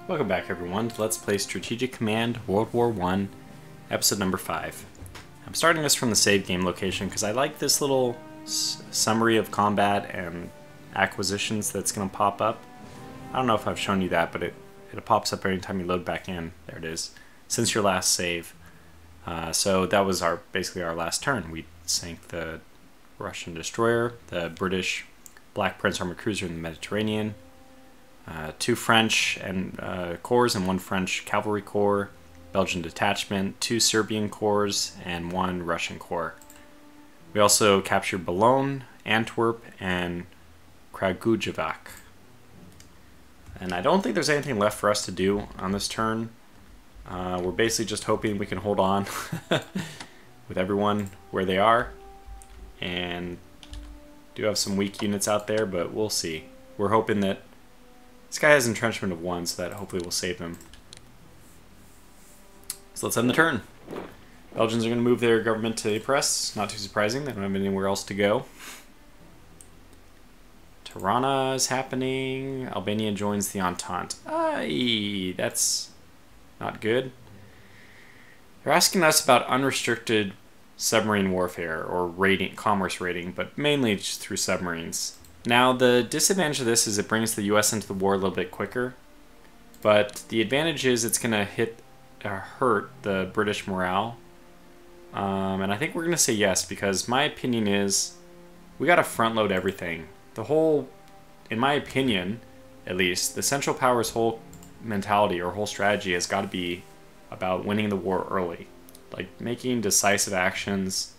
Welcome back everyone to Let's Play Strategic Command World War I, episode number 5. I'm starting this from the save game location because I like this little summary of combat and acquisitions that's going to pop up. I don't know if I've shown you that, but it pops up every time you load back in. There it is. Since your last save. So that was basically our last turn. We sank the Russian destroyer, the British Black Prince armored cruiser in the Mediterranean, 2 French corps and 1 French cavalry corps, Belgian detachment, 2 Serbian corps, and 1 Russian corps. We also captured Boulogne, Antwerp, and Kragujevac. And I don't think there's anything left for us to do on this turn. We're basically just hoping we can hold on with everyone where they are. And do have some weak units out there, but we'll see. We're hoping that this guy has entrenchment of 1, so that hopefully will save him. So let's end the turn. Belgians are going to move their government to Ypres. Not too surprising, they don't have anywhere else to go. Tirana is happening. Albania joins the Entente. Aye, that's not good. They're asking us about unrestricted submarine warfare, or raiding, commerce raiding, but mainly just through submarines. Now, the disadvantage of this is it brings the US into the war a little bit quicker, but the advantage is it's going to hurt the British morale. And I think we're going to say yes, because my opinion is we got to front load everything. The whole, in my opinion, at least, the Central Powers' whole mentality or whole strategy has got to be about winning the war early. Like making decisive actions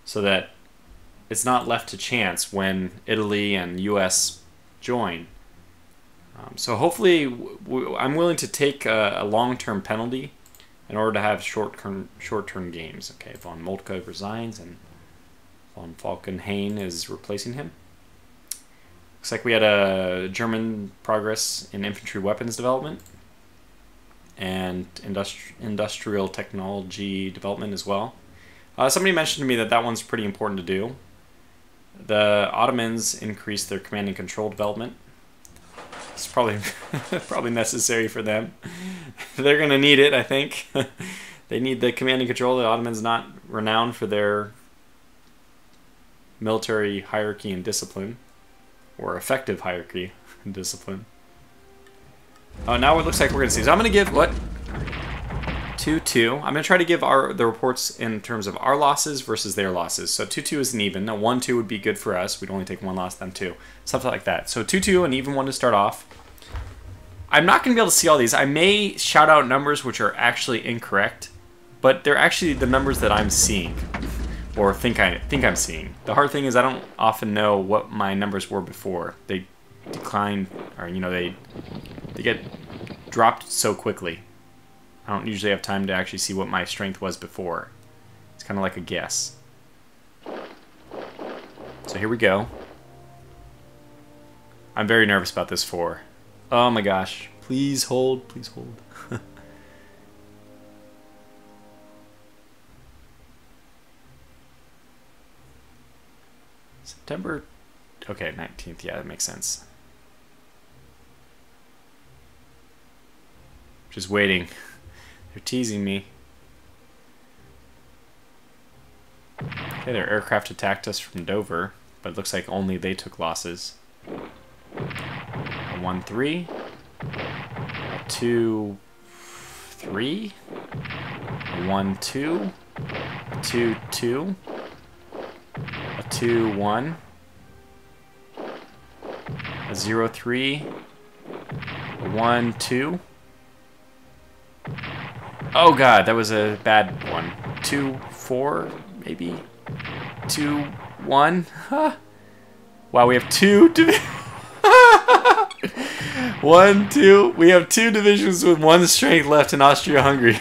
so that it's not left to chance when Italy and US join. So hopefully I'm willing to take a long-term penalty in order to have short-term games. Okay, von Moltke resigns and von Falkenhayn is replacing him. Looks like we had a German progress in infantry weapons development and industrial technology development as well. Somebody mentioned to me that one's pretty important to do. The Ottomans increased their command and control development. It's probably probably necessary for them. They're going to need it, I think. They need the command and control. The Ottomans not renowned for their military hierarchy and discipline, or effective hierarchy and discipline. Oh, now it looks like we're going to see. So I'm going to give, what? 2-2. I'm going to try to give the reports in terms of our losses versus their losses. So 2-2 is an even. Now 1-2 would be good for us. We'd only take 1 loss, them 2. Something like that. So 2-2, an even 1 to start off. I'm not going to be able to see all these. I may shout out numbers which are actually incorrect, but they're actually the numbers that I'm seeing, or think I'm seeing. The hard thing is I don't often know what my numbers were before. They decline, or they get dropped so quickly. I don't usually have time to actually see what my strength was before. It's kind of like a guess. So here we go. I'm very nervous about this 4. Oh my gosh. Please hold. Please hold. September. Okay, 19th. Yeah, that makes sense. Just waiting. They're teasing me. Okay, their aircraft attacked us from Dover, but it looks like only they took losses. A 1-3. A 2-3. A 1-2. A 2-2. A 2-1. A 0-3. A 1-2. Oh god, that was a bad one. 2-4, maybe? 2-1? Huh. Wow, we have 2 divisions. 1, 2. We have 2 divisions with 1 strength left in Austria-Hungary.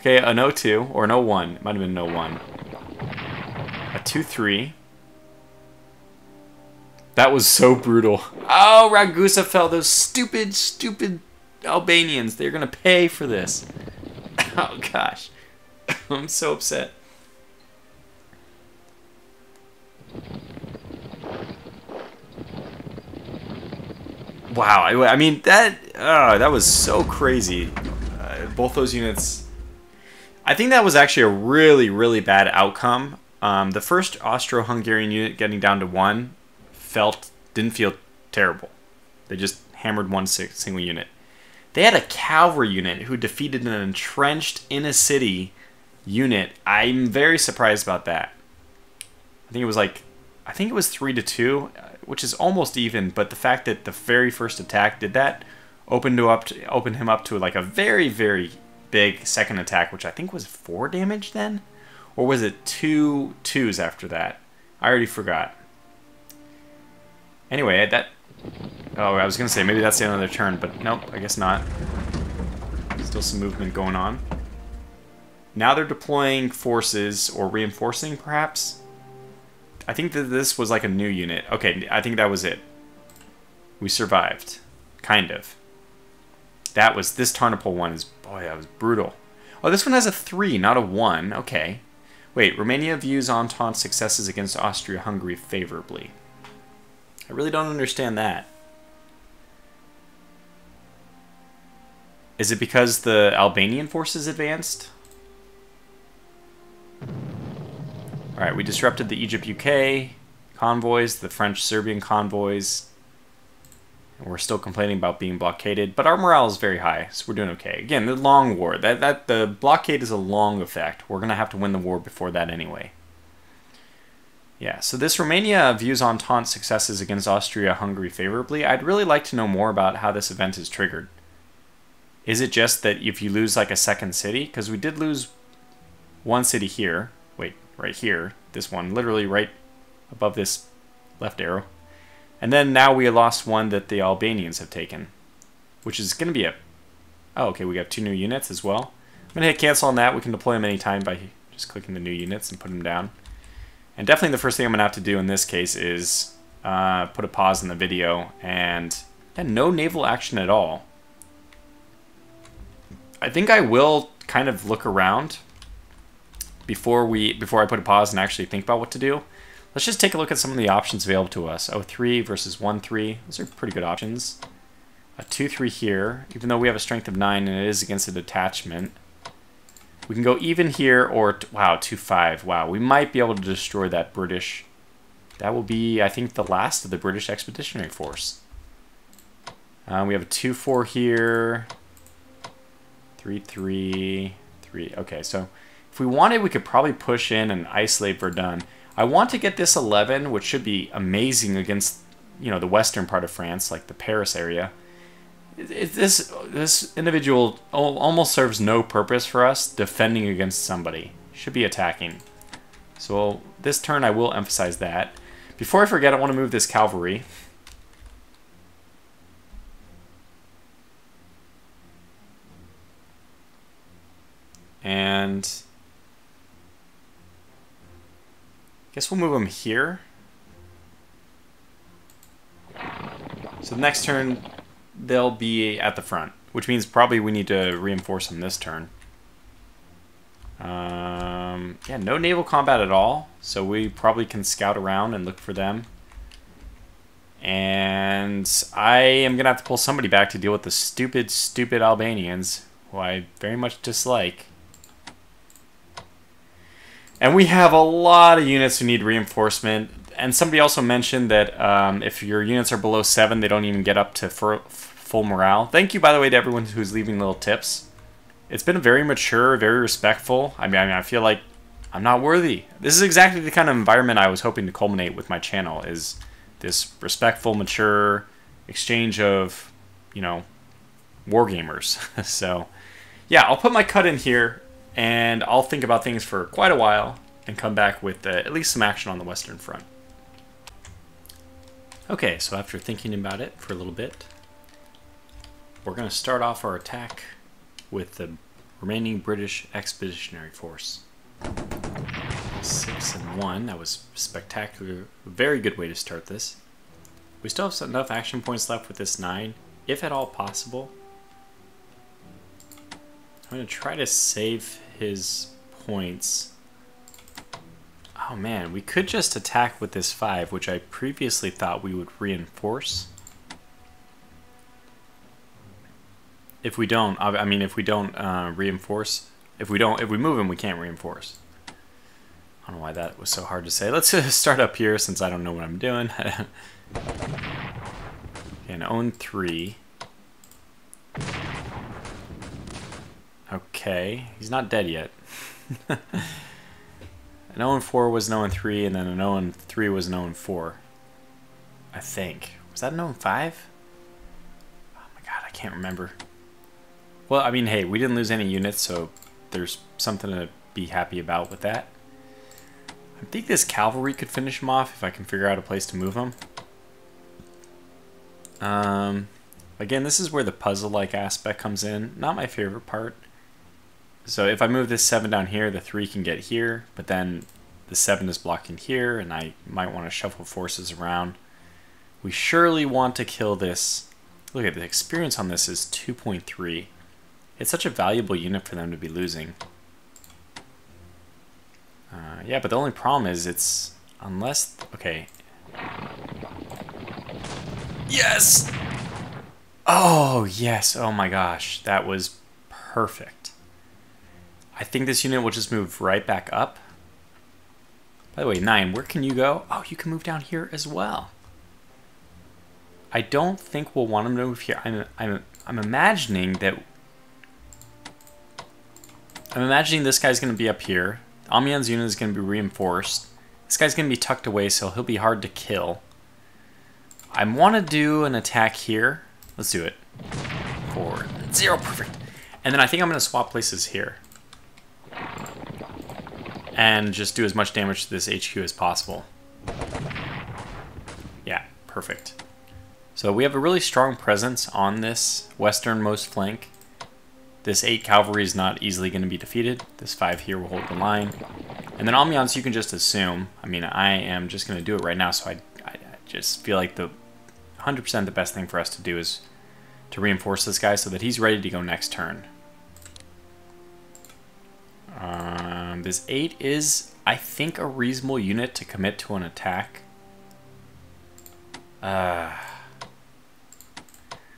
Okay, an 0-2, or an 0-1. It might have been an 0-1. A 2-3. That was so brutal. Oh, Ragusa fell. Those stupid Albanians, they're gonna pay for this. Oh gosh. I'm so upset. wow. I mean, that was so crazy. Both those units. I think that was actually a really, really bad outcome. The first Austro-Hungarian unit getting down to 1 didn't feel terrible. They just hammered one single unit. They had a cavalry unit who defeated an entrenched in a city unit. I'm very surprised about that. I think it was 3-2, which is almost even. But the fact that the very first attack did that opened him up to like a very, very big second attack, which I think was 4 damage then, or was it 2 2s after that? I already forgot. Anyway, oh, I was gonna say maybe that's the end of their turn, but nope, I guess not. Still some movement going on. Now they're deploying forces or reinforcing, perhaps. I think that this was like a new unit. Okay, I think that was it. We survived, kind of. This Tarnopol one is, boy, that was brutal. Oh, this one has a 3, not a 1. Okay. Wait, Romania views Entente successes against Austria-Hungary favorably. I really don't understand that. Is it because the Albanian forces advanced? Alright, we disrupted the Egypt-UK convoys, the French-Serbian convoys. And we're still complaining about being blockaded, but our morale is very high, so we're doing okay. Again, the long war. The blockade is a long effect. We're going to have to win the war before that anyway. Yeah, so this Romania views Entente successes against Austria-Hungary favorably. I'd really like to know more about how this event is triggered. Is it just that if you lose like a second city? Because we did lose one city here. Wait, right here. This one, literally right above this left arrow. And then now we lost one that the Albanians have taken, which is going to be a... Oh, okay, we got 2 new units as well. I'm going to hit cancel on that. We can deploy them anytime by just clicking the new units and putting them down. And definitely the first thing I'm going to have to do in this case is put a pause in the video. And no naval action at all. I think I will kind of look around before I put a pause and actually think about what to do. Let's just take a look at some of the options available to us. 0-3 versus 1-3. Those are pretty good options. A 2-3 here, even though we have a strength of 9 and it is against a detachment. We can go even here or... Wow, 2-5. Wow, we might be able to destroy that British... That will be, I think, the last of the British Expeditionary Force. We have a 2-4 here. 3-3. 3. Okay, so if we wanted, we could probably push in and isolate Verdun. I want to get this 11, which should be amazing against, you know, the western part of France, like the Paris area. This individual almost serves no purpose for us defending against somebody. Should be attacking. So this turn I will emphasize that. Before I forget, I want to move this cavalry. And... guess we'll move them here. So the next turn, they'll be at the front, which means probably we need to reinforce them this turn. Yeah, no naval combat at all, so we probably can scout around and look for them. And I am going to have to pull somebody back to deal with the stupid, stupid Albanians, who I very much dislike. And we have a lot of units who need reinforcement. And somebody also mentioned that if your units are below 7, they don't even get up to full morale. Thank you, by the way, to everyone who's leaving little tips. It's been very mature, very respectful. I mean, I feel like I'm not worthy. This is exactly the kind of environment I was hoping to culminate with my channel, is this respectful, mature exchange of, you know, wargamers. So, yeah, I'll put my cut in here. And I'll think about things for quite a while and come back with at least some action on the Western Front. Okay, so after thinking about it for a little bit, we're going to start off our attack with the remaining British Expeditionary Force. 6 and 1, that was spectacular. Very good way to start this. We still have enough action points left with this 9, if at all possible. I'm going to try to save his points. Oh man, we could just attack with this 5, which I previously thought we would reinforce. if we don't, I mean, if we don't reinforce, if we move him, we can't reinforce. I don't know why that was so hard to say. Let's start up here since I don't know what I'm doing. And own 3. Okay, he's not dead yet. An own 4 was an own 3, and then an own 3 was an own 4. I think. Was that an own 5? Oh my god, I can't remember. Well, I mean, hey, we didn't lose any units, so there's something to be happy about with that. I think this cavalry could finish him off if I can figure out a place to move him. Again, this is where the puzzle-like aspect comes in. Not my favorite part. So if I move this 7 down here, the 3 can get here, but then the 7 is blocking here, and I might want to shuffle forces around. We surely want to kill this. Look at the experience on this is 2.3. It's such a valuable unit for them to be losing. Yeah, but the only problem is it's unless okay. Yes. Oh yes. Oh my gosh, that was perfect. I think this unit will just move right back up. By the way, 9, where can you go? Oh, you can move down here as well. I don't think we'll want him to move here. I'm imagining that. I'm imagining this guy's going to be up here. Amiens' unit is going to be reinforced. This guy's going to be tucked away, so he'll be hard to kill. I want to do an attack here. Let's do it. 4, 0, perfect. And then I think I'm going to swap places here. And just do as much damage to this HQ as possible. Yeah, perfect. So we have a really strong presence on this westernmost flank. This 8 cavalry is not easily going to be defeated. This 5 here will hold the line. And then Amiens, you can just assume. I mean, I am just going to do it right now, so I just feel like the 100% the best thing for us to do is to reinforce this guy so that he's ready to go next turn. This 8 is, I think, a reasonable unit to commit to an attack.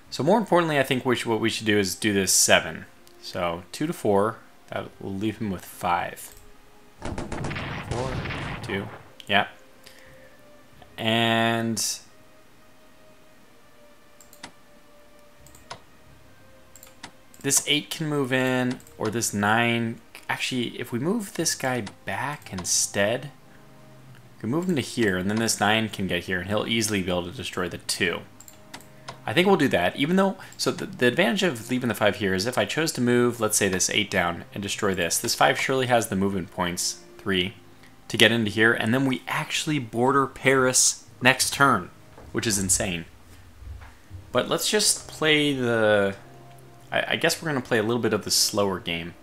So more importantly, I think what we should do is do this 7. So 2 to 4, that will leave him with 5. 4, 2, yeah. And this 8 can move in, or this 9. Actually, if we move this guy back instead, we can move him to here, and then this 9 can get here, and he'll easily be able to destroy the 2. I think we'll do that, even though, so the advantage of leaving the 5 here is if I chose to move, let's say this 8 down and destroy this 5 surely has the movement points, 3, to get into here, and then we actually border Paris next turn, which is insane. But let's just play the, I guess we're going to play a little bit of the slower game.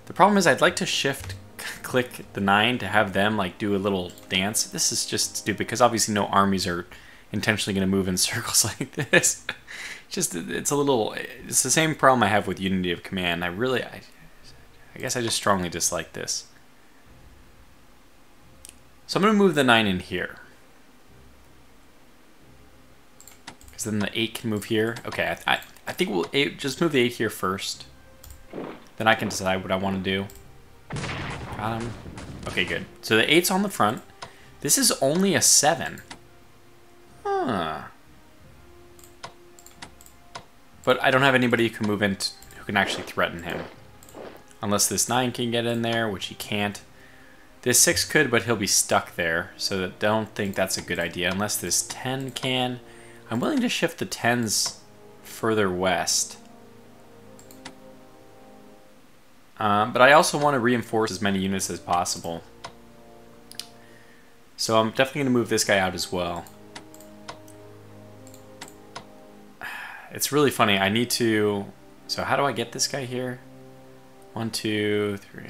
The problem is I'd like to shift-click the 9 to have them like do a little dance. This is just stupid, because obviously no armies are intentionally going to move in circles like this. It's the same problem I have with Unity of Command. I guess I just strongly dislike this. So I'm going to move the 9 in here, because then the 8 can move here. Okay, I think we'll just move the 8 here first. Then I can decide what I want to do. Okay, good. So the 8's on the front. This is only a 7. Huh. But I don't have anybody who can move in who can actually threaten him. Unless this 9 can get in there, which he can't. This 6 could, but he'll be stuck there. So I don't think that's a good idea. Unless this 10 can. I'm willing to shift the 10s further west. But I also want to reinforce as many units as possible. So I'm definitely going to move this guy out as well. It's really funny. I need to... So how do I get this guy here? 1, 2, 3...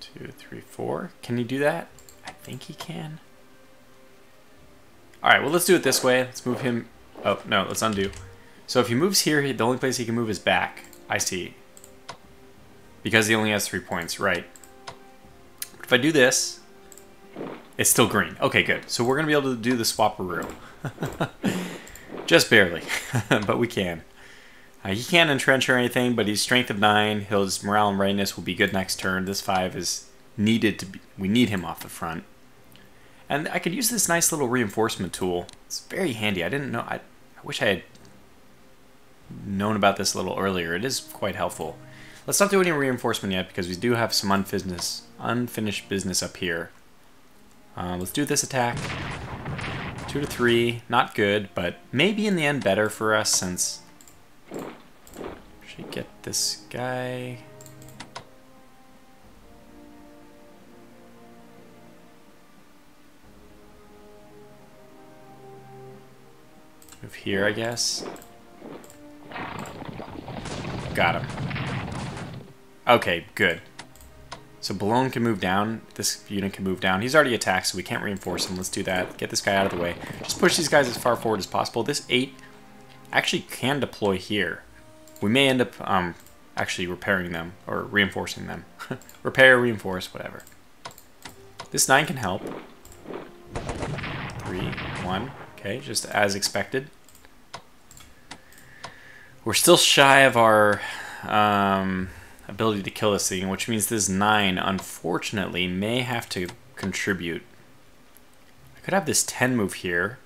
2, 3, 4. Can he do that? I think he can. Alright, well, let's do it this way. Let's move him... Oh, no, let's undo. So if he moves here, the only place he can move is back. I see. Because he only has 3 points, right. But if I do this, it's still green. Okay, good. So we're going to be able to do the swap-a-roo. Just barely, but we can. He can't entrench or anything, but he's strength of 9. His morale and readiness will be good next turn. This 5 is needed to be. We need him off the front. And I could use this nice little reinforcement tool. It's very handy. I didn't know. I wish I had known about this a little earlier. It is quite helpful. Let's not do any reinforcement yet because we do have some unfinished business up here. Let's do this attack. 2 to 3, not good, but maybe in the end better for us since... Should get this guy... Move here, I guess. Got him. Okay, good. So Boulogne can move down. This unit can move down. He's already attacked, so we can't reinforce him. Let's do that. Get this guy out of the way. Just push these guys as far forward as possible. This 8 actually can deploy here. We may end up actually repairing them or reinforcing them. Repair, reinforce, whatever. This 9 can help. 3, 1. Okay, just as expected. We're still shy of our ability to kill this thing, which means this 9, unfortunately, may have to contribute. I could have this 10 move here.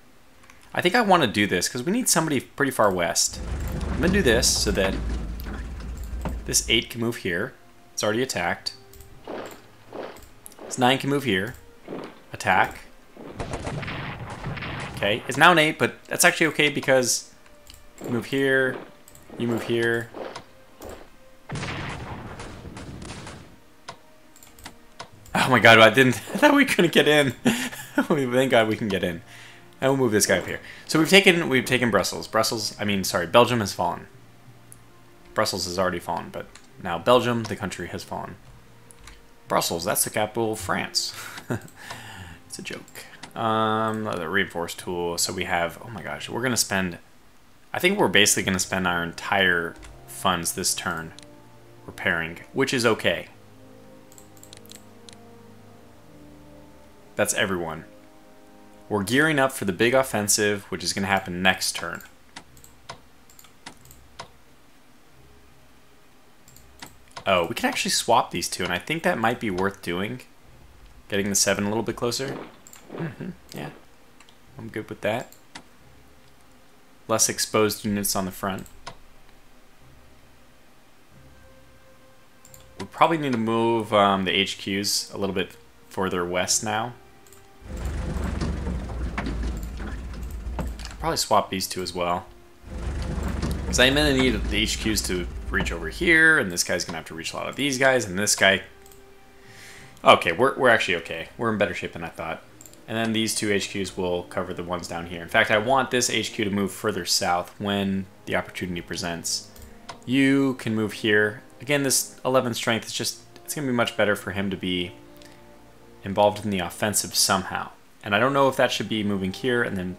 I think I want to do this, because we need somebody pretty far west. I'm going to do this so that this 8 can move here. It's already attacked. This 9 can move here. Attack. Okay, it's now an 8, but that's actually okay because you move here, you move here. Oh my god, I thought we couldn't get in. Thank god we can get in. And we'll move this guy up here. So we've taken Brussels. Belgium has fallen. Brussels has already fallen, but now Belgium, the country, has fallen. Brussels, that's the capital of France. It's a joke. The reinforce tool. So we have, oh my gosh, we're gonna spend, I think we're basically gonna spend our entire funds this turn repairing, which is okay. That's everyone. We're gearing up for the big offensive, which is gonna happen next turn. Oh, we can actually swap these two, and I think that might be worth doing. Getting the 7 a little bit closer. Yeah, I'm good with that. Less exposed units on the front. We probably need to move the HQs a little bit further west now. Probably swap these two as well. Because I'm going to need the HQs to reach over here, and this guy's going to have to reach a lot of these guys, and this guy... Okay, we're actually okay. We're in better shape than I thought. And then these two HQs will cover the ones down here. In fact, I want this HQ to move further south when the opportunity presents. You can move here. Again, this 11 strength is just... It's going to be much better for him to be involved in the offensive somehow. And I don't know if that should be moving here and then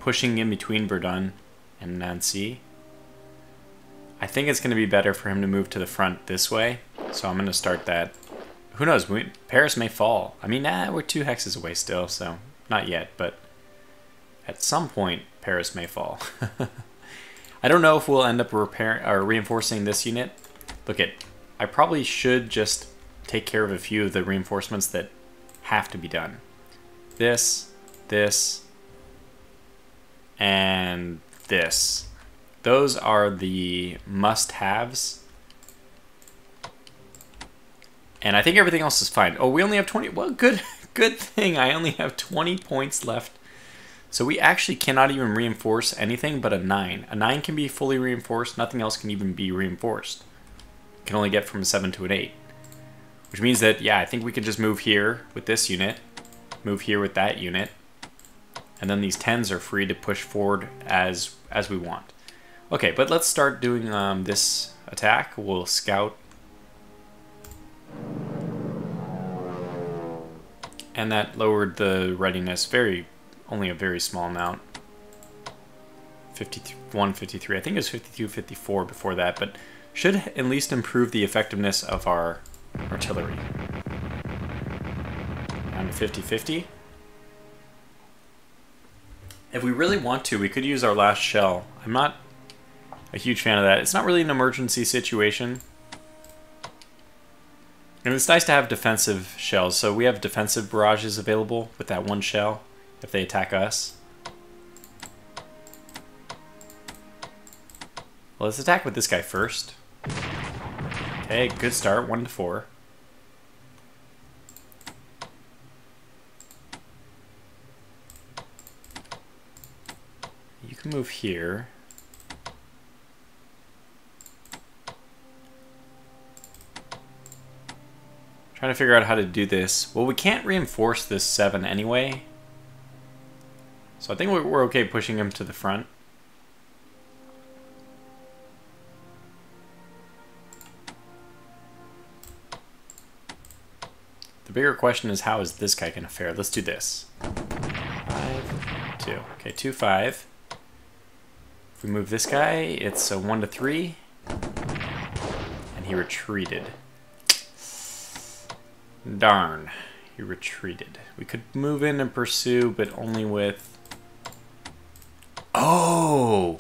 pushing in between Verdun and Nancy. I think it's going to be better for him to move to the front this way. So I'm going to start that. Who knows? Paris may fall. I mean, we're 2 hexes away still, so not yet. But at some point, Paris may fall. I don't know if we'll end up reinforcing this unit. Look I probably should just take care of a few of the reinforcements that have to be done. This, and this. Those are the must-haves. And I think everything else is fine. Oh, we only have 20. Well, good thing. I only have 20 points left. So we actually cannot even reinforce anything but a 9. A 9 can be fully reinforced. Nothing else can even be reinforced. You can only get from a 7 to an 8. Which means that, yeah, I think we can just move here with this unit. Move here with that unit. And then these 10s are free to push forward as we want. Okay, but let's start doing this attack. We'll scout. And that lowered the readiness only a very small amount. 51, 53. I think it was 52, 54 before that, but should at least improve the effectiveness of our artillery. Down to 50-50. If we really want to, we could use our last shell. I'm not a huge fan of that. It's not really an emergency situation. And it's nice to have defensive shells. So we have defensive barrages available with that one shell if they attack us. Well, let's attack with this guy first. Okay, good start, 1 to 4. You can move here. Trying to figure out how to do this. Well, we can't reinforce this 7 anyway. So I think we're okay pushing him to the front. The bigger question is, how is this guy going to fare? Let's do this. 5, 2. Okay, 2, 5. If we move this guy, it's a 1 to 3. And he retreated. Darn. He retreated. We could move in and pursue, but only with... Oh!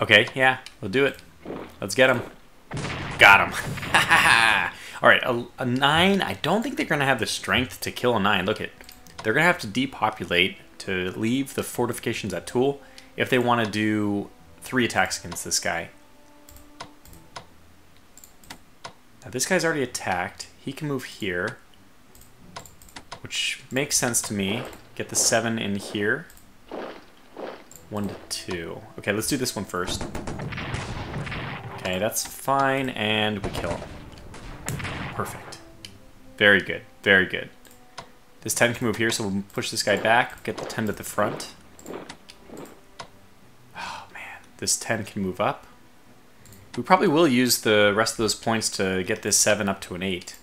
Okay, yeah, we'll do it. Let's get him. Got him. Alright, a 9. I don't think they're going to have the strength to kill a 9. Look at, they're going to have to depopulate to leave the fortifications at Toul if they want to do 3 attacks against this guy. Now this guy's already attacked. He can move here, which makes sense to me. Get the 7 in here. 1 to 2. Okay, let's do this one first. Okay, that's fine, and we kill him. Perfect. Very good, very good. This 10 can move here, so we'll push this guy back, get the 10 to the front. Oh man, this 10 can move up. We probably will use the rest of those points to get this 7 up to an 8.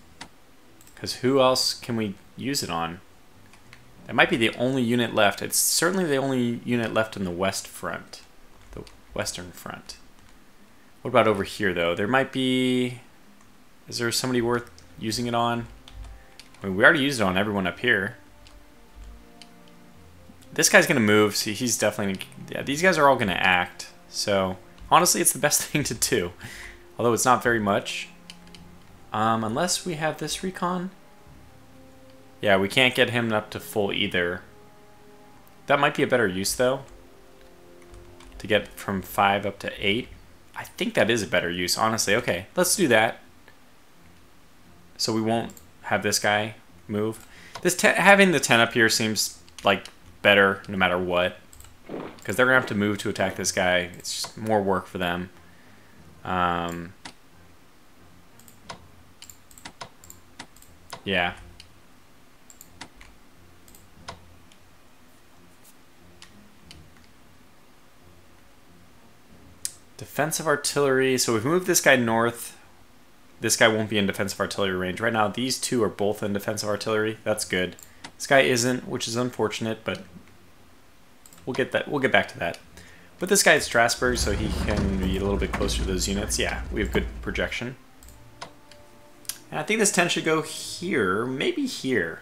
Because who else can we use it on? That might be the only unit left. It's certainly the only unit left in the west front. The western front. What about over here, though? There might be... Is there somebody worth using it on? I mean, we already used it on everyone up here. This guy's going to move, so he's definitely... Yeah, these guys are all going to act. So, honestly, it's the best thing to do. Although it's not very much. Unless we have this recon. Yeah, we can't get him up to full either. That might be a better use, though. To get from 5 up to 8. I think that is a better use, honestly. Okay, let's do that. So we won't have this guy move. This having the 10 up here seems like better no matter what. Because they're going to have to move to attack this guy. It's just more work for them. Yeah. Defensive artillery. So we've moved this guy north. This guy won't be in defensive artillery range. Right now, these two are both in defensive artillery. That's good. This guy isn't, which is unfortunate, but we'll get that. We'll get back to that. Put this guy at Strasbourg so he can be a little bit closer to those units. Yeah, we have good projection. And I think this 10 should go here, maybe here.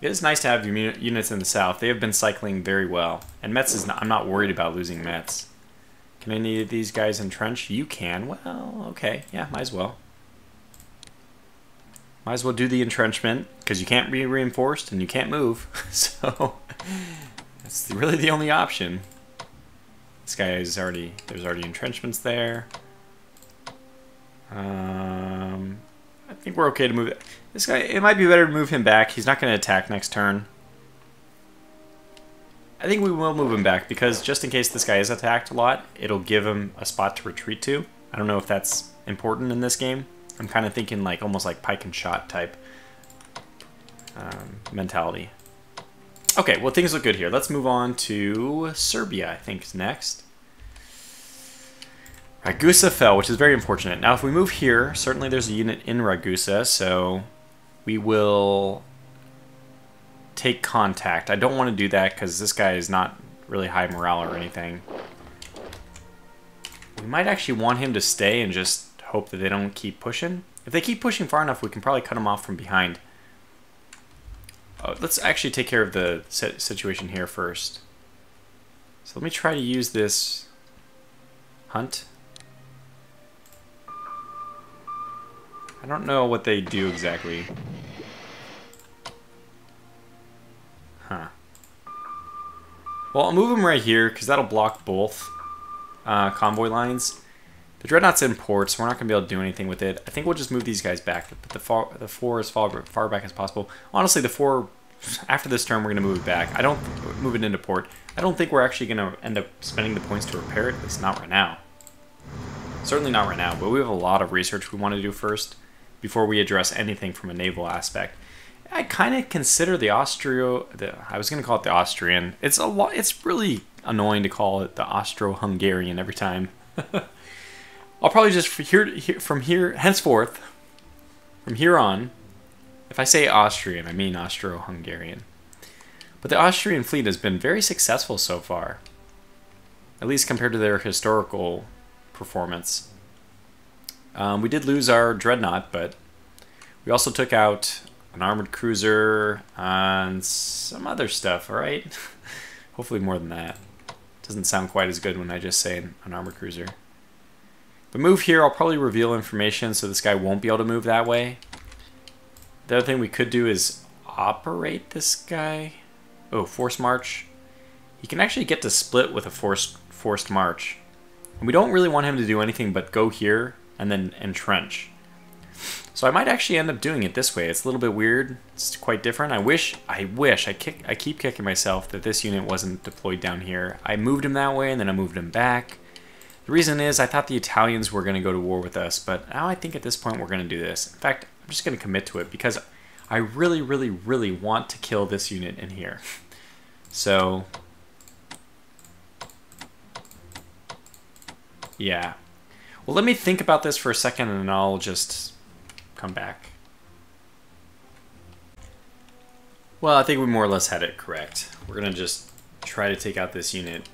It is nice to have units in the south. They have been cycling very well. And Metz is not, I'm not worried about losing Metz. Can any of these guys entrench? You can. Well, okay. Yeah, might as well. Might as well do the entrenchment, because you can't be reinforced and you can't move. So, that's really the only option. This guy is already... There's already entrenchments there. I think we're okay to move it. This guy, it might be better to move him back. He's not going to attack next turn. I think we will move him back because just in case this guy is attacked a lot, it'll give him a spot to retreat to. I don't know if that's important in this game. I'm kind of thinking like almost like pike and shot type mentality. Okay, well things look good here. Let's move on to Serbia, I think is next. Ragusa fell, which is very unfortunate. Now if we move here, certainly there's a unit in Ragusa, so we will take contact. I don't want to do that because this guy is not really high morale or anything. We might actually want him to stay and just hope that they don't keep pushing. If they keep pushing far enough, we can probably cut him off from behind. let's actually take care of the situation here first. So let me try to use this hunt. I don't know what they do exactly. Huh. Well, I'll move them right here because that'll block both convoy lines. The Dreadnought's in port, so we're not going to be able to do anything with it. I think we'll just move these guys back. Put the 4 as far back as possible. Honestly, the 4, after this turn, we're going to move it back. I don't move it into port. I don't think we're actually going to end up spending the points to repair it, at least not right now. Certainly not right now, but we have a lot of research we want to do first before we address anything from a naval aspect. I kind of consider the I was going to call it the Austrian. It's really annoying to call it the Austro-Hungarian every time. I'll probably just from here on, if I say Austrian, I mean Austro-Hungarian. But the Austrian fleet has been very successful so far, at least compared to their historical performance. We did lose our Dreadnought, but we also took out an armored cruiser and some other stuff, alright? Hopefully more than that. Doesn't sound quite as good when I just say an armored cruiser. But move here, I'll probably reveal information so this guy won't be able to move that way. The other thing we could do is operate this guy. Oh, force march. He can actually get to split with a forced march. And we don't really want him to do anything but go here and then entrench. So I might actually end up doing it this way. It's a little bit weird. It's quite different. I keep kicking myself that this unit wasn't deployed down here. I moved him that way and then I moved him back. The reason is I thought the Italians were going to go to war with us, but now I think at this point we're going to do this. In fact, I'm just going to commit to it because I really, really, really want to kill this unit in here. So, yeah. Well, let me think about this for a second and I'll just come back. Well, I think we more or less had it correct. We're going to just try to take out this unit.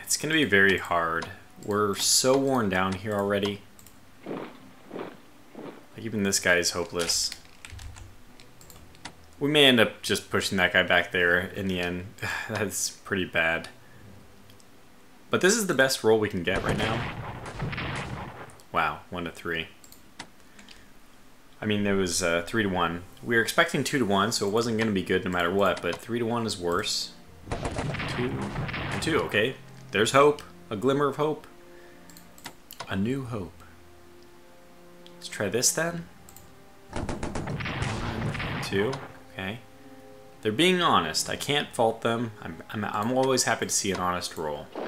It's going to be very hard. We're so worn down here already. Like, even this guy is hopeless. We may end up just pushing that guy back there in the end. That's pretty bad. But this is the best roll we can get right now. Wow, 1-3. I mean, it was 3-1. We were expecting 2-1, so it wasn't going to be good no matter what, but 3-1 is worse. 2-2, okay. There's hope. A glimmer of hope. A new hope. Let's try this then. 2, okay. They're being honest. I can't fault them. I'm always happy to see an honest roll. I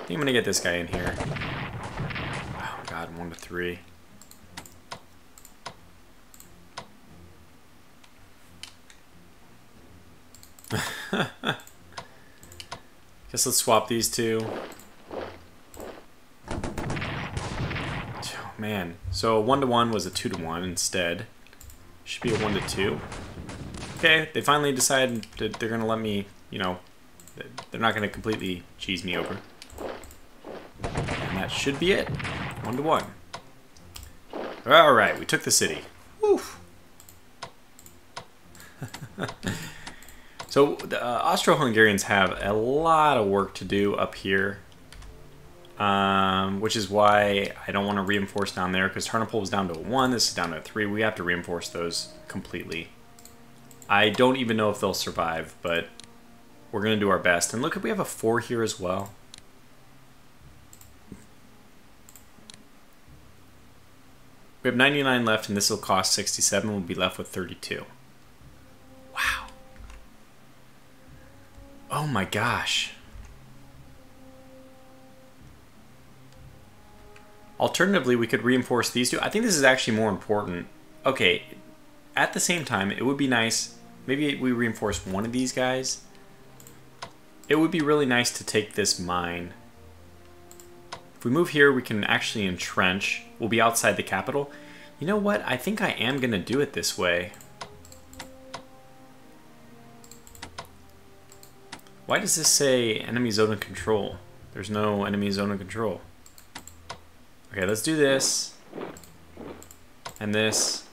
think I'm going to get this guy in here. Oh god, 1-3. Guess let's swap these two. Oh, man, so 1-1 was a 2-1 instead. Should be a 1-2. Okay, they finally decided that they're gonna let me, you know, they're not gonna completely cheese me over. And that should be it. 1-1. All right, we took the city. Woo. So the Austro-Hungarians have a lot of work to do up here, which is why I don't want to reinforce down there, because Tarnopol was down to a 1, this is down to a 3. We have to reinforce those completely. I don't even know if they'll survive, but we're going to do our best. And look, we have a 4 here as well. We have 99 left, and this will cost 67. We'll be left with 32. Wow. Oh my gosh. Alternatively, we could reinforce these two. I think this is actually more important. Okay, at the same time, it would be nice, maybe we reinforce one of these guys. It would be really nice to take this mine. If we move here, we can actually entrench. We'll be outside the capital. You know what? I think I am going to do it this way. Why does this say enemy zone of control? There's no enemy zone of control. Okay, let's do this. And this.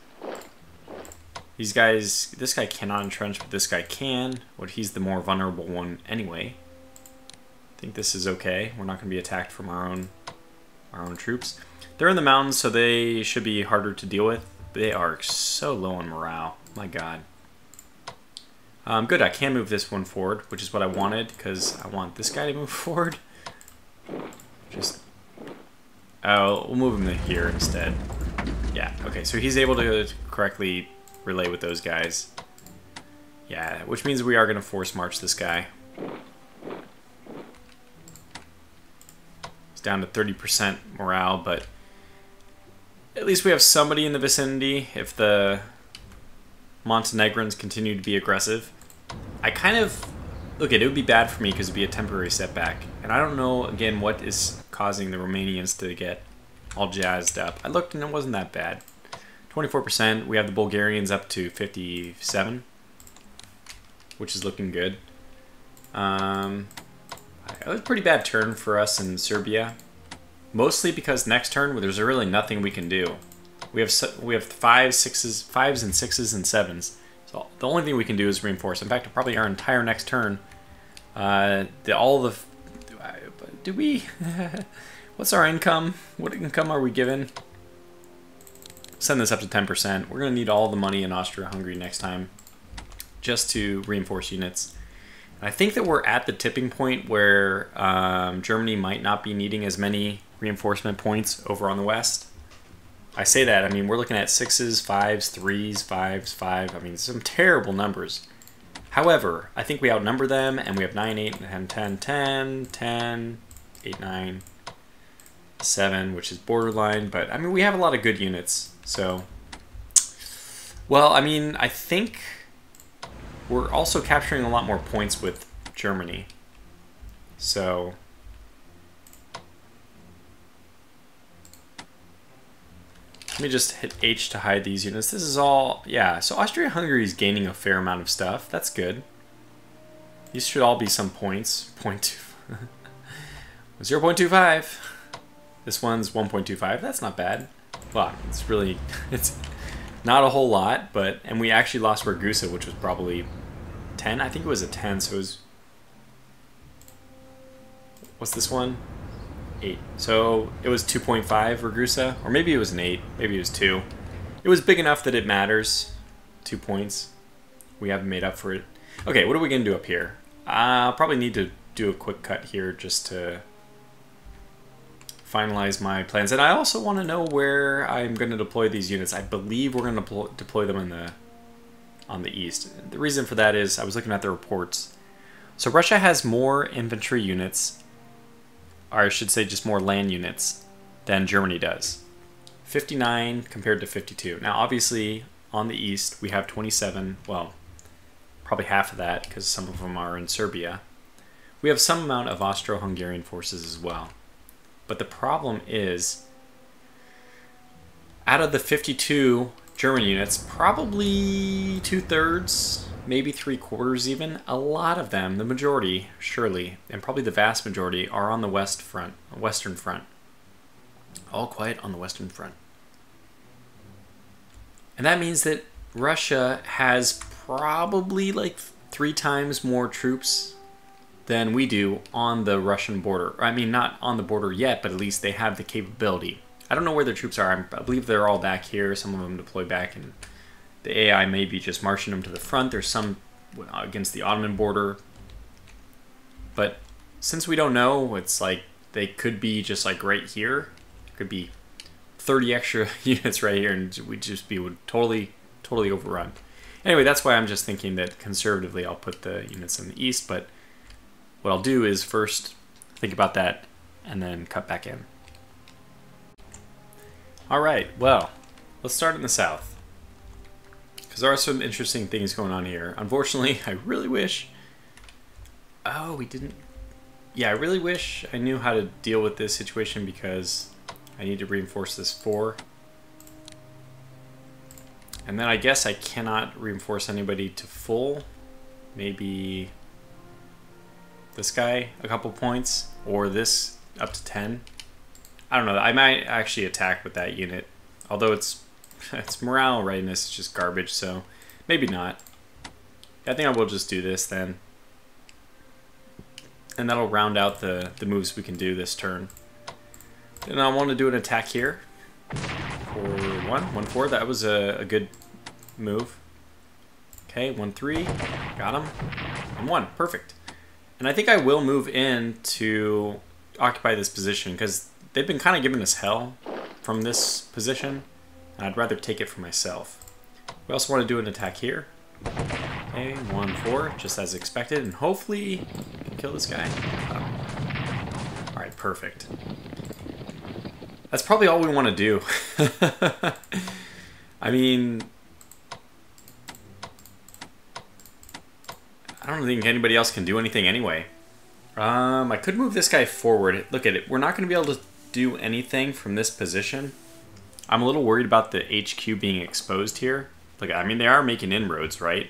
These guys, this guy cannot entrench, but this guy can. Well, he's the more vulnerable one anyway. I think this is okay. We're not going to be attacked from our own troops. They're in the mountains, so they should be harder to deal with. They are so low on morale. My God. Good, I can move this one forward, which is what I wanted, because I want this guy to move forward. Just... oh, we'll move him to here instead. Yeah, okay, so he's able to correctly relay with those guys. Yeah, which means we are going to force march this guy. It's down to 30% morale, but at least we have somebody in the vicinity if the Montenegrins continue to be aggressive. I kind of... look, it would be bad for me because it would be a temporary setback. And I don't know, again, what is causing the Romanians to get all jazzed up. I looked and it wasn't that bad. 24%. We have the Bulgarians up to 57, which is looking good. It was a pretty bad turn for us in Serbia. Mostly because next turn there's really nothing we can do. We have 5s and 6s and 7s. So the only thing we can do is reinforce. In fact, probably our entire next turn. Do we? What's our income? What income are we given? Send this up to 10%. We're going to need all the money in Austria-Hungary next time, just to reinforce units. And I think that we're at the tipping point where Germany might not be needing as many reinforcement points over on the west. I say that, I mean, we're looking at 6s, 5s, 3s, 5s, 5. I mean, some terrible numbers. However, I think we outnumber them, and we have 9, 8, 10, 10, 10, 10, 8, 9, 7, which is borderline. But, I mean, we have a lot of good units. So, well, I mean, I think we're also capturing a lot more points with Germany. So... let me just hit H to hide these units. This is all, yeah, so Austria-Hungary is gaining a fair amount of stuff. That's good. These should all be some points. 0.25. This one's 1.25. That's not bad. Well, it's really, it's not a whole lot, but, and we actually lost Ragusa, which was probably 10. I think it was a 10, so it was, what's this one? 8. So it was 2.5 Ragusa, or maybe it was an 8, maybe it was 2. It was big enough that it matters. 2 points. We haven't made up for it. Okay, what are we going to do up here? I'll probably need to do a quick cut here just to finalize my plans. And I also want to know where I'm going to deploy these units. I believe we're going to deploy them on the east. The reason for that is I was looking at the reports. So Russia has more infantry units, or I should say just more land units, than Germany does. 59 compared to 52. Now obviously on the east we have 27, well, probably half of that because some of them are in Serbia. We have some amount of Austro-Hungarian forces as well. But the problem is, out of the 52 German units, probably 2/3, maybe 3/4 even, a lot of them, the majority, surely, and probably the vast majority, are on the western front. All quiet on the western front. And that means that Russia has probably like 3 times more troops than we do on the Russian border. I mean, not on the border yet, but at least they have the capability. I don't know where their troops are. I believe they're all back here. Some of them deploy back, and the AI may be just marching them to the front. There's some against the Ottoman border. But since we don't know, it's like they could be just like right here. It could be 30 extra units right here, and we'd just be totally overrun. Anyway, that's why I'm just thinking that conservatively I'll put the units in the east, but what I'll do is first think about that and then cut back in. Alright, well, let's start in the south, because there are some interesting things going on here. Unfortunately, I really wish... oh, we didn't... yeah, I really wish I knew how to deal with this situation, because I need to reinforce this 4. And then I guess I cannot reinforce anybody to full. Maybe this guy a couple points, or this up to 10. I don't know. I might actually attack with that unit, although its morale readiness is just garbage. So Maybe not. I think I will just do this then. And that'll round out the moves we can do this turn. And I want to do an attack here. For 1-4. That was a good move. Okay, 1-3. Got him. And 1. Perfect. And I think I will move in to occupy this position because they've been kind of giving us hell from this position. And I'd rather take it for myself. We also want to do an attack here. Okay, 1-4, just as expected. And hopefully we can kill this guy. Alright, perfect. That's probably all we want to do. I mean, I don't think anybody else can do anything anyway. I could move this guy forward. Look at it. We're not going to be able to do anything from this position. I'm a little worried about the HQ being exposed here. Look, I mean, they are making inroads, right?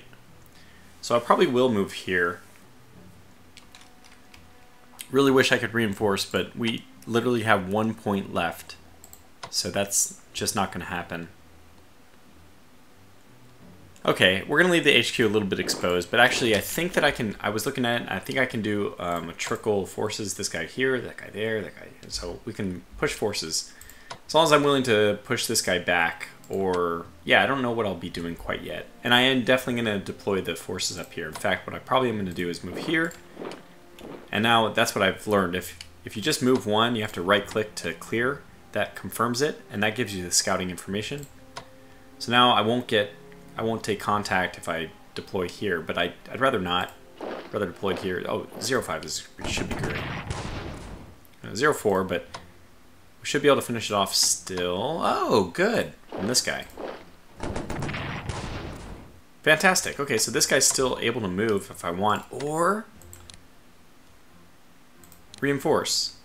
So I probably will move here. Really wish I could reinforce, but we literally have 1 point left. So that's just not going to happen. Okay, we're going to leave the HQ a little bit exposed, but actually I think that I was looking at it, I think I can do a trickle forces, this guy here, that guy there, that guy, so we can push forces. As long as I'm willing to push this guy back, or, yeah, I don't know what I'll be doing quite yet. And I am definitely going to deploy the forces up here. In fact, what I probably am going to do is move here. And now that's what I've learned. If you just move one, you have to right-click to clear. That confirms it, and that gives you the scouting information. So now I won't take contact if I deploy here, but I'd rather not. I'd rather deploy here. Oh, 0-5 should be great. 0-4, but we should be able to finish it off still. Oh, good. From this guy. Fantastic. Okay, so this guy's still able to move if I want, or reinforce.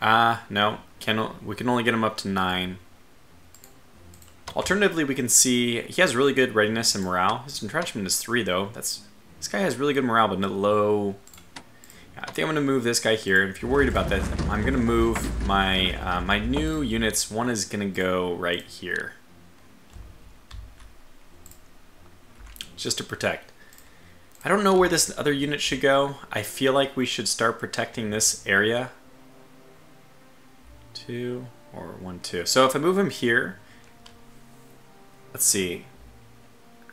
No. We can only get him up to 9. Alternatively, we can see he has really good readiness and morale. His entrenchment is 3, though. This guy has really good morale, but low. Yeah, I think I'm going to move this guy here. And if you're worried about that, I'm going to move my my new units. One is going to go right here, just to protect. I don't know where this other unit should go. I feel like we should start protecting this area. 2 or 1, 2. So if I move him here. Let's see.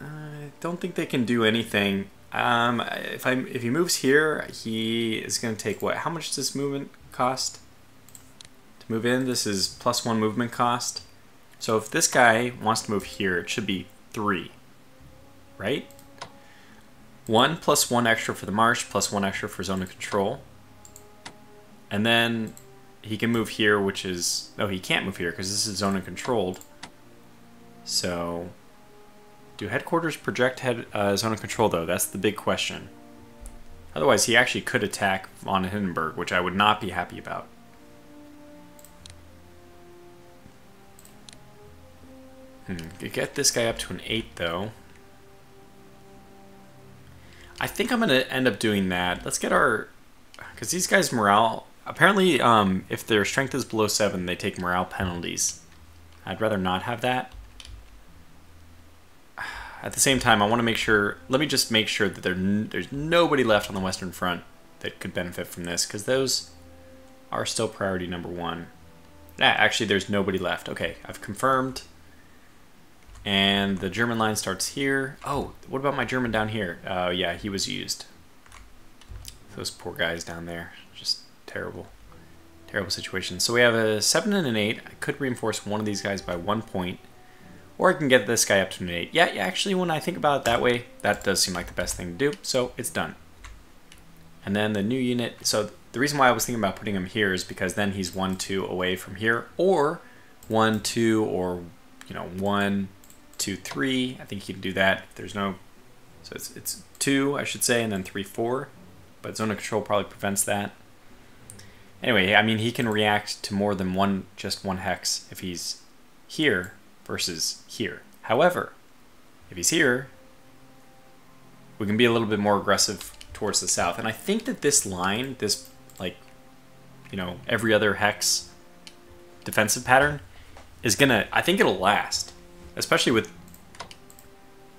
I don't think they can do anything. If he moves here, he is going to take what? How much does this movement cost? To move in, this is +1 movement cost. So if this guy wants to move here, it should be 3, right? 1 + 1 extra for the marsh, +1 extra for zone of control. And then he can move here, which is... No, he can't move here because this is zone of controlled. So, do headquarters project zone of control, though? That's the big question. Otherwise, he actually could attack von Hindenburg, which I would not be happy about. Get this guy up to an 8, though. I think I'm going to end up doing that. Let's get our... Because these guys' morale... Apparently, if their strength is below 7, they take morale penalties. I'd rather not have that. At the same time, I want to make sure... Let me just make sure that there's nobody left on the Western Front that could benefit from this, because those are still priority number 1. Actually, there's nobody left. Okay, I've confirmed. And the German line starts here. Oh, what about my German down here? Yeah, he was used. Those poor guys down there. Just terrible. Terrible situation. So we have a 7 and an 8. I could reinforce one of these guys by 1 point. Or I can get this guy up to an 8. Yeah, actually, when I think about it that way, that does seem like the best thing to do. So it's done. And then the new unit. So the reason why I was thinking about putting him here is because then he's 1, 2 away from here. Or 1, 2, or, 1, 2, 3. I think he can do that. If there's no... So it's 2, I should say, and then 3, 4. But zone of control probably prevents that. Anyway, I mean, he can react to more than just one hex if he's here versus here. However, if he's here, we can be a little bit more aggressive towards the south. And I think that this line, this, every other hex defensive pattern is gonna, I think it'll last. Especially with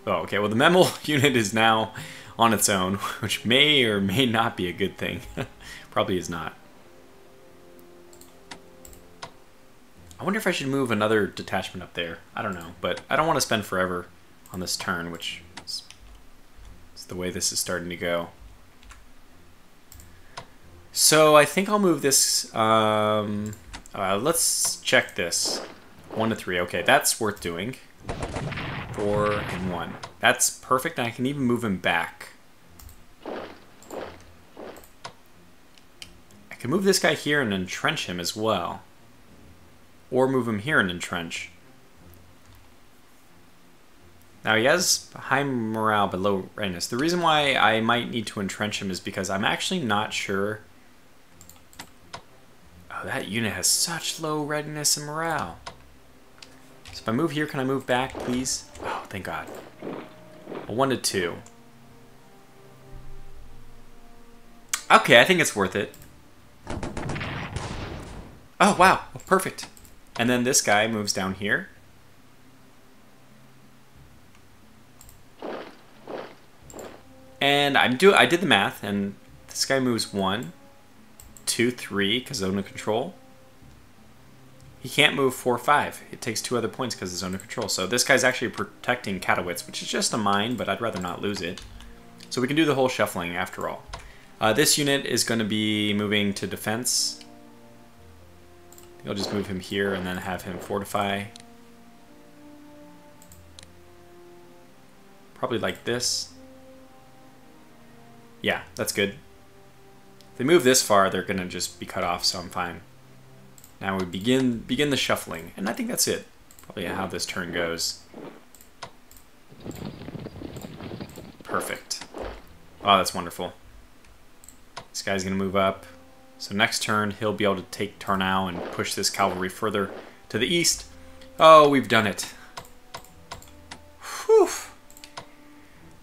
Oh, okay. Well, the memo unit is now on its own, which may or may not be a good thing. Probably is not. I wonder if I should move another detachment up there. I don't know, but I don't want to spend forever on this turn, which is the way this is starting to go. So I think I'll move this. Let's check this. 1 to 3. Okay, that's worth doing. 4 and 1. That's perfect, and I can even move him back. I can move this guy here and entrench him as well. Or move him here and entrench. Now he has high morale but low readiness. The reason why I might need to entrench him is because I'm actually not sure. Oh, that unit has such low readiness and morale. So if I move here, can I move back, please? Oh, thank God. A 1 to 2. Okay, I think it's worth it. Oh, wow. Oh, perfect. And then this guy moves down here. And I did the math, and this guy moves 1, 2, 3, because zone of control. He can't move 4, 5. It takes 2 other points because of zone of control. So this guy's actually protecting Katowice, which is just a mine, but I'd rather not lose it. So we can do the whole shuffling after all. This unit is going to be moving to defense. I'll just move him here and then have him fortify. Probably like this. Yeah, that's good. If they move this far, they're going to just be cut off, so I'm fine. Now we begin the shuffling, and I think that's it. Probably how this turn goes. Perfect. Oh, that's wonderful. This guy's going to move up. So next turn, he'll be able to take Tarnow and push this cavalry further to the east. Oh, we've done it. Whew.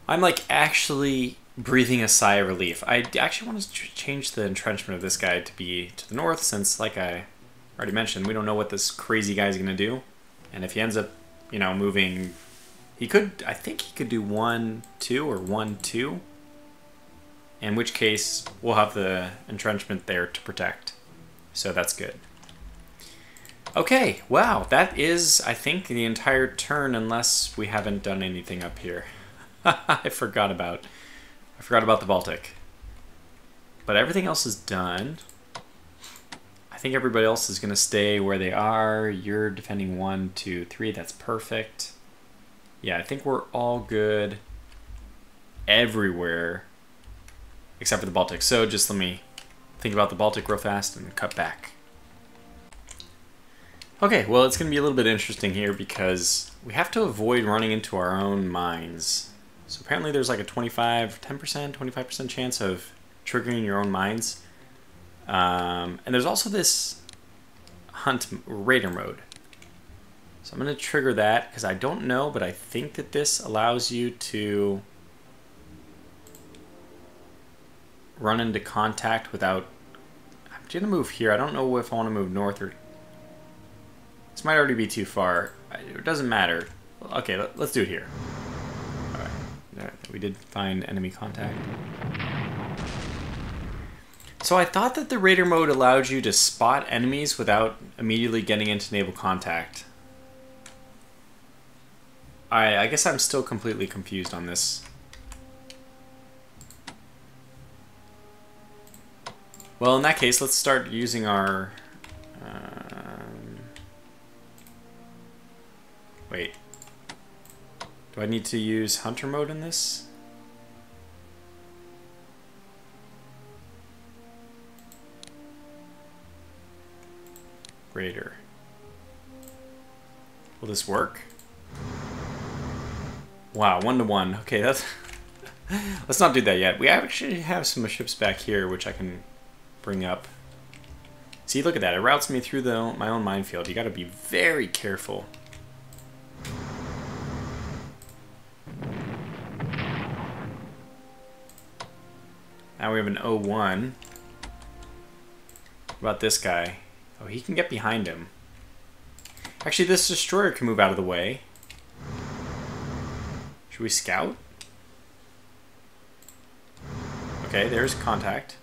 I'm like actually breathing a sigh of relief. I actually want to change the entrenchment of this guy to be to the north, since, like I already mentioned, we don't know what this crazy guy's going to do. And if he ends up, you know, moving, he could, I think he could do 1, 2 or 1, 2. In which case, we'll have the entrenchment there to protect. So that's good. Okay, wow, that is, I think, the entire turn, unless we haven't done anything up here. I forgot about the Baltic. But everything else is done. I think everybody else is going to stay where they are. You're defending 1, 2, 3. That's perfect. Yeah, I think we're all good everywhere except for the Baltic. So just let me think about the Baltic real fast and cut back. Okay, well, it's going to be a little bit interesting here because we have to avoid running into our own mines. So apparently there's like a 25% chance of triggering your own mines. And there's also this hunt raider mode. So I'm going to trigger that because I don't know, but I think that this allows you to run into contact without... I'm going to move here. I don't know if I want to move north or... This might already be too far. It doesn't matter. Okay, let's do it here. Alright, we did find enemy contact. So I thought that the Raider mode allowed you to spot enemies without immediately getting into naval contact. I guess I'm still completely confused on this. Well, in that case, let's start using our... Wait. Do I need to use Hunter mode in this? Raider. Will this work? Wow, 1-to-1. Okay, that's... Let's not do that yet. We actually have some ships back here, which I can bring up. See, look at that. It routes me through my own minefield. You got to be very careful. Now we have an 0-1. What about this guy? Oh, he can get behind him. Actually, this destroyer can move out of the way. Should Should we scout? Okay, there's contact.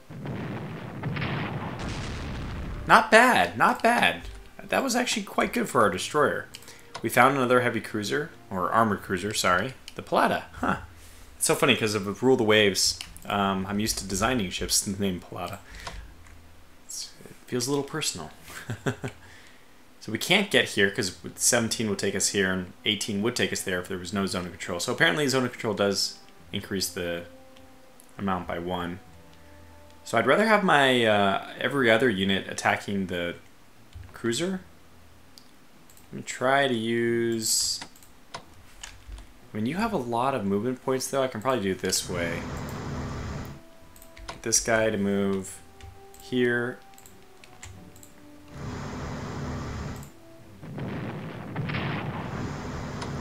Not bad, not bad. That was actually quite good for our destroyer. We found another heavy cruiser, or armored cruiser, sorry. The Palada, huh. It's so funny because of Rule the Waves. I'm used to designing ships named Palada. It feels a little personal. So we can't get here because 17 would take us here and 18 would take us there if there was no zone of control. So apparently zone of control does increase the amount by 1. So I'd rather have my every other unit attacking the cruiser. Let me try to use... I mean, you have a lot of movement points though. I can probably do it this way. Get this guy to move here.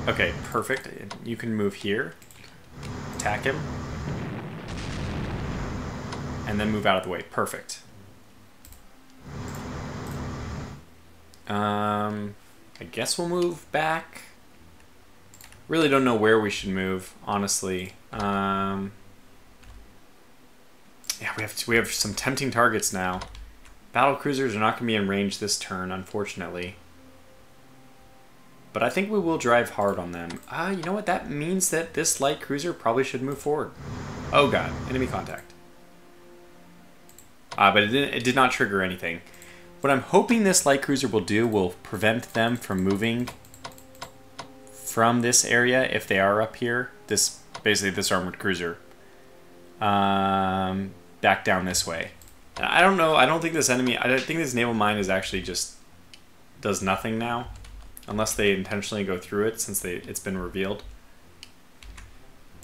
Okay, perfect. You can move here, attack him, and then move out of the way. Perfect. I guess we'll move back. Really don't know where we should move, honestly. Yeah, we have some tempting targets now. Battle cruisers are not going to be in range this turn, unfortunately. But I think we will drive hard on them. You know what? That means that this light cruiser probably should move forward. Oh god, enemy contact. But it did not trigger anything. What I'm hoping this light cruiser will prevent them from moving from this area if they are up here. Basically this armored cruiser. Back down this way. I don't know. I don't think this enemy... I think this naval mine is actually just... does nothing now. Unless they intentionally go through it since it's been revealed.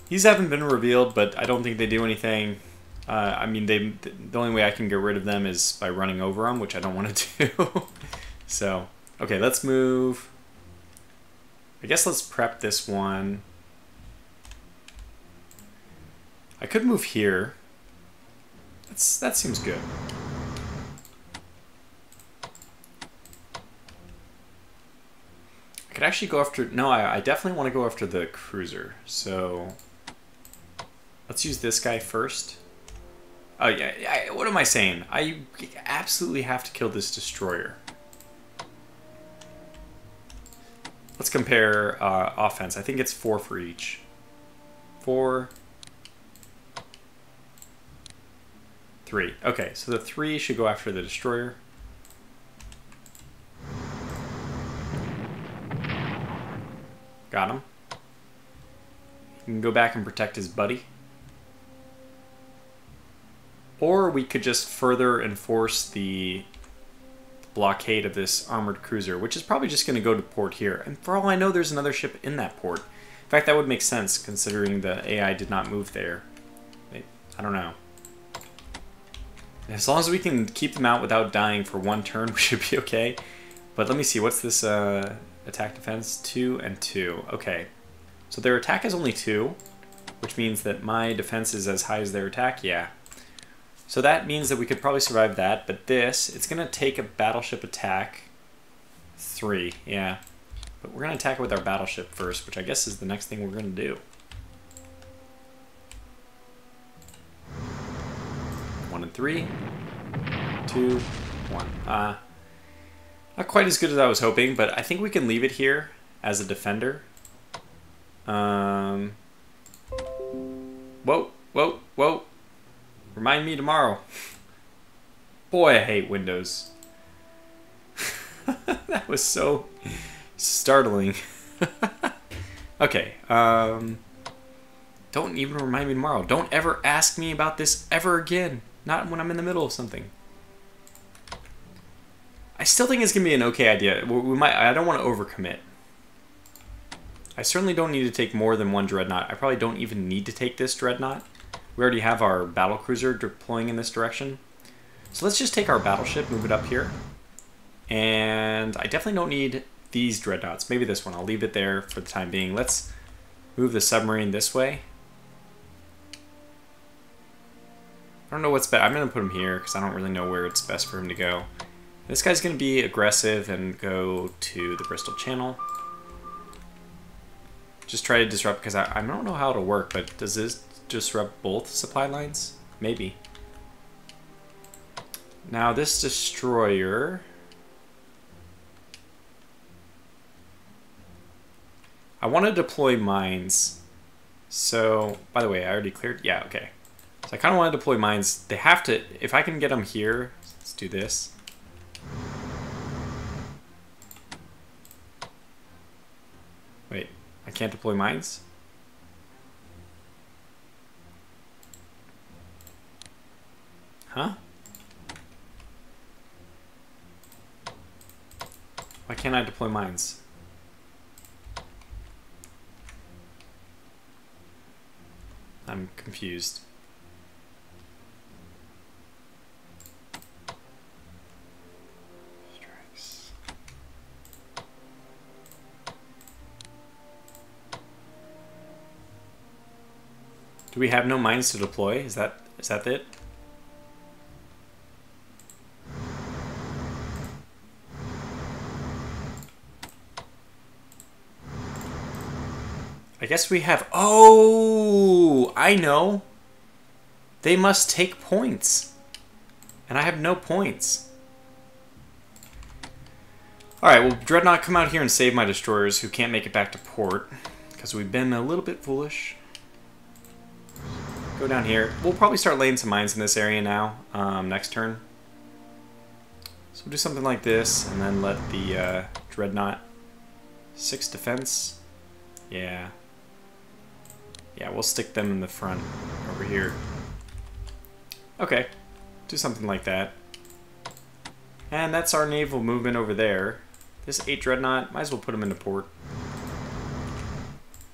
These haven't been revealed, but I don't think they do anything. I mean, the only way I can get rid of them is by running over them, which I don't want to do. So, okay, let's move. I guess let's prep this one. I could move here. That seems good. I could actually go after... No, I definitely want to go after the cruiser. So let's use this guy first. Oh, yeah. What am I saying? I absolutely have to kill this destroyer. Let's compare offense. I think it's 4 for each. 4... 3. Okay, so the 3 should go after the destroyer. Got him. He can go back and protect his buddy. Or we could just further enforce the blockade of this armored cruiser, which is probably just going to go to port here. And for all I know, there's another ship in that port. In fact, that would make sense, considering the AI did not move there. I don't know. As long as we can keep them out without dying for 1 turn, we should be okay. But let me see, what's this attack defense? 2 and 2. Okay. So their attack is only 2, which means that my defense is as high as their attack? Yeah. So that means that we could probably survive that, but it's going to take a battleship attack. 3, yeah. But we're going to attack it with our battleship first, which I guess is the next thing we're going to do. 1 and 3, 2, 1. Not quite as good as I was hoping, but I think we can leave it here as a defender. Whoa, whoa, whoa. Remind me tomorrow. Boy, I hate Windows. That was so startling. Okay, don't even remind me tomorrow. Don't ever ask me about this ever again. Not when I'm in the middle of something. I still think it's going to be an okay idea. I don't want to overcommit. I certainly don't need to take more than 1 dreadnought. I probably don't even need to take this dreadnought. We already have our battlecruiser deploying in this direction. So let's just take our battleship, move it up here. And I definitely don't need these dreadnoughts. Maybe this one. I'll leave it there for the time being. Let's move the submarine this way. I don't know what's best. I'm going to put him here because I don't really know where it's best for him to go. This guy's going to be aggressive and go to the Bristol Channel. just try to disrupt, because I don't know how it'll work, but does this disrupt both supply lines? Maybe. Now this destroyer... I want to deploy mines. So, by the way, I already cleared... Yeah, okay. So I kind of want to deploy mines. They have to... If I can get them here... Let's do this. Wait, I can't deploy mines? Huh? Why can't I deploy mines? I'm confused. Strikes. Do we have no mines to deploy? Is that it? I guess we have... Oh! I know! They must take points. And I have no points. Alright, well, Dreadnought, come out here and save my destroyers who can't make it back to port. Because we've been a little bit foolish. Go down here. We'll probably start laying some mines in this area now, next turn. So we'll do something like this, and then let the Dreadnought... 6 defense? Yeah. Yeah, we'll stick them in the front over here. Okay, do something like that. And that's our naval movement over there. This 8 Dreadnought, might as well put them into port.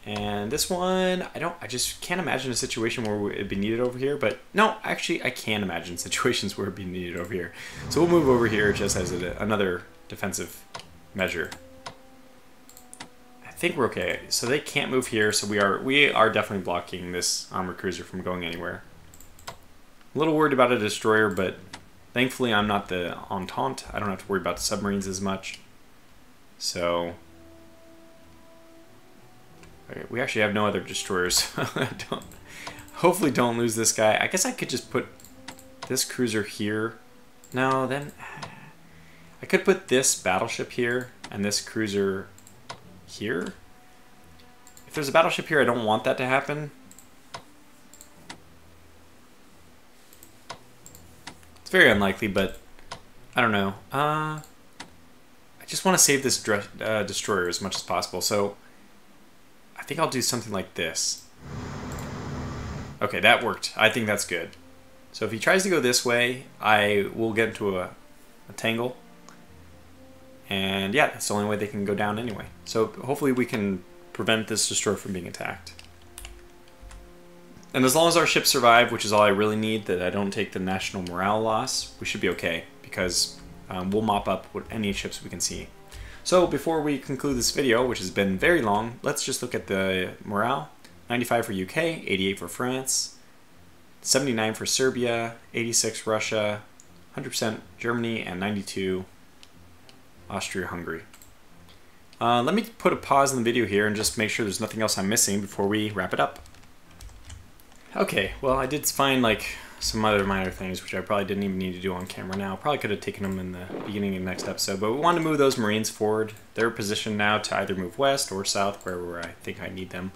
And this one, I just can't imagine a situation where it'd be needed over here, but no, actually I can imagine situations where it'd be needed over here. So we'll move over here just as another defensive measure. I think we're okay. So they can't move here, so we are definitely blocking this armored cruiser from going anywhere. A little worried about a destroyer, but thankfully I'm not the Entente. I don't have to worry about the submarines as much. So okay, we actually have no other destroyers. Hopefully don't lose this guy. I guess I could just put this cruiser here. No, then I could put this battleship here and this cruiser here. If there's a battleship here, I don't want that to happen. It's very unlikely, but I don't know. I just want to save this destroyer as much as possible, so I think I'll do something like this. Okay, that worked. I think that's good. So if he tries to go this way, I will get into a tangle. And yeah, that's the only way they can go down anyway. So hopefully we can prevent this destroyer from being attacked. And as long as our ships survive, which is all I really need, that I don't take the national morale loss, we should be okay, because we'll mop up any ships we can see. So before we conclude this video, which has been very long, let's just look at the morale. 95 for UK, 88 for France, 79 for Serbia, 86 Russia, 100% Germany, and 92 Austria-Hungary. Let me put a pause in the video here and just make sure there's nothing else I'm missing before we wrap it up. Okay, well I did find like some other minor things which I probably didn't even need to do on camera now. Probably could have taken them in the beginning of the next episode, but we want to move those Marines forward. They're positioned now to either move west or south, wherever I think I need them.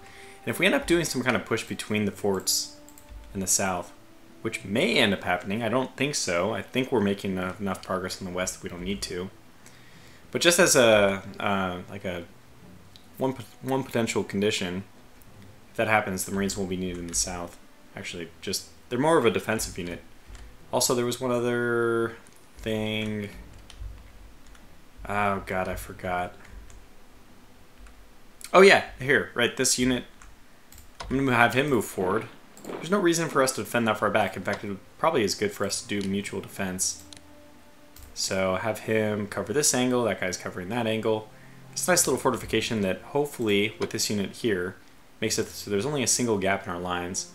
And if we end up doing some kind of push between the forts in the south, which may end up happening, I don't think so. I think we're making enough progress in the west that we don't need to. But just as one potential condition, if that happens, the Marines will be needed in the south. Actually, just they're more of a defensive unit. Also, there was one other thing. Oh god, I forgot. Oh yeah, here, right, this unit. I'm gonna have him move forward. There's no reason for us to defend that far back. In fact, it probably is good for us to do mutual defense. So have him cover this angle, that guy's covering that angle. It's a nice little fortification that hopefully, with this unit here, makes it so there's only a single gap in our lines.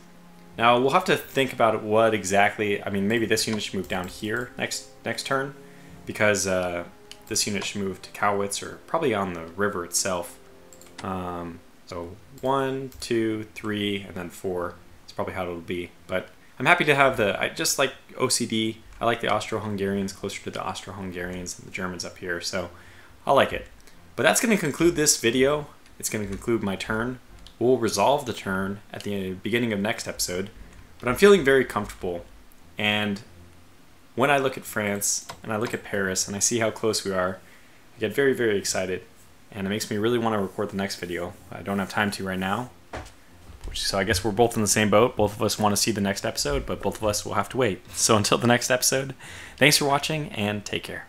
Now we'll have to think about what exactly, I mean maybe this unit should move down here next turn, because this unit should move to Cowitz or probably on the river itself. So 1, 2, 3, and then 4. It's probably how it'll be. But I'm happy to have I just like OCD. I like the Austro-Hungarians closer to the Austro-Hungarians than the Germans up here, so I like it. But that's going to conclude this video. It's going to conclude my turn. We'll resolve the turn at the beginning of next episode. But I'm feeling very comfortable. And when I look at France, and I look at Paris, and I see how close we are, I get very, very excited. And it makes me really want to record the next video. I don't have time to right now. So I guess we're both in the same boat. Both of us want to see the next episode, but both of us will have to wait. So until the next episode, thanks for watching, and take care.